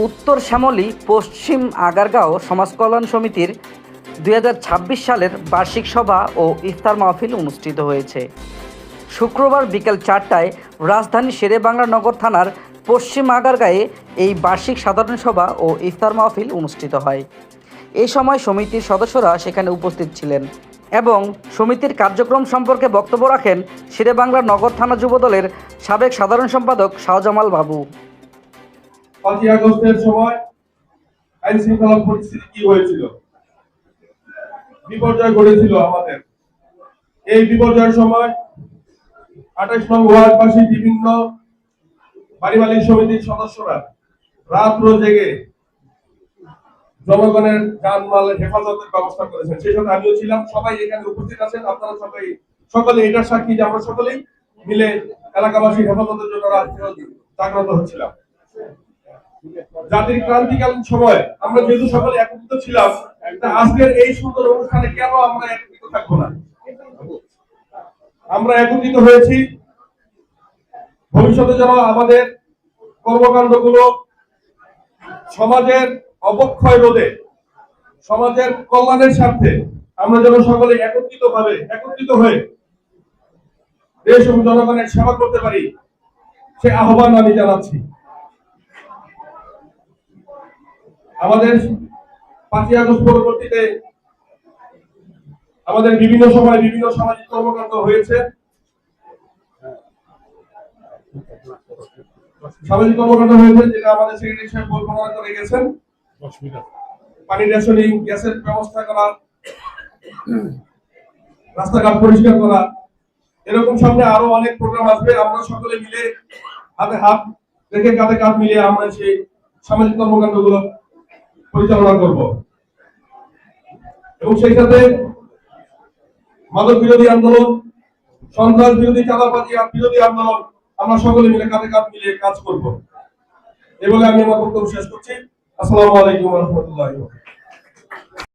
উত্তর শ্যামলী পশ্চিম আগারগাঁও সমাজ কল্যাণ সমিতির 2026 সালের বার্ষিক সভা ও ইফতার মাহফিল অনুষ্ঠিত হয়েছে। শুক্রবার বিকেল 4টায় রাজধানী শেরেবাংলা নগর থানার পশ্চিম আগারগাঁয়ে এই বার্ষিক সাধারণ সভা ও ইফতার মাহফিল অনুষ্ঠিত হয়। এই সময় সমিতির সদস্যরা সেখানে উপস্থিত ছিলেন এবং সমিতির কার্যক্রম সম্পর্কে বক্তব্য রাখেন শেরেবাংলা নগর থানা যুবদলের সাবেক সাধারণ সম্পাদক শাহজামাল বাবু। 5ই আগস্টের সময় আইন শৃঙ্খলা পরিস্থিতি কি হয়েছিল, বিপর্যয় ঘটেছিল আমাদের। এই বিপর্যয়ের সময় 28 নং ওয়ার্ডবাসী বিভিন্ন বাড়ি মালিক সমিতির সদস্যরা রাত্র জেগে জনগণের জানমালের হেফাজতের ব্যবস্থা করেছেন। সেই সাথে আমিও ছিলাম। সবাই এখানে উপস্থিত আছেন, আপনারা সকলে এটার সাক্ষী যে আমরা সকলেই মিলে এলাকাবাসীর হেফাজতের জন্য জাগ্রত হচ্ছিলাম। জাতির ক্রান্তিকালীন সময় আমরা যেহেতু সকলে একত্রিত ছিলাম, আজকের এই সুন্দর অনুষ্ঠানে কেন আমরা একত্রিত থাকবো না? আমরা একত্রিত হয়েছি ভবিষ্যতে যেন আমাদের কর্মকাণ্ডগুলো সমাজের অবক্ষয় রোধে, সমাজের কল্যাণের স্বার্থে আমরা যেন সকলে একত্রিত হয়ে দেশ এবং জনগণের সেবা করতে পারি, সে আহ্বান আমি জানাচ্ছি। আমাদের 5ই আগস্ট পরবর্তীতে আমাদের বিভিন্ন সময় বিভিন্ন সামাজিক কর্মকাণ্ড হয়েছে। যেটা আমাদের সেক্রেটারি সাহেব বর্ণনা করে গেছেন। পানি রেশনিং, গ্যাসের ব্যবস্থা করা, রাস্তাঘাট পরিষ্কার করা, এরকম সামনে আরো অনেক প্রোগ্রাম আসবে। আমরা সকলে মিলে হাতে হাত রেখে কাঁধে কাঁধ মিলিয়ে আমরা সেই সামাজিক কর্মকাণ্ডগুলো পরিচালনা করব এবং সেই সাথে মাদক বিরোধী আন্দোলন, সন্ত্রাস বিরোধী, চাঁদাবাজি বিরোধী আন্দোলন আমরা সকলে মিলে কাঁধে কাঁধ মিলিয়ে কাজ করব। এই বলে আমি আমার বক্তব্য শেষ করছি। আসসালামু আলাইকুম ওয়া রাহমাতুল্লাহি ওয়া বারাকাতুহু।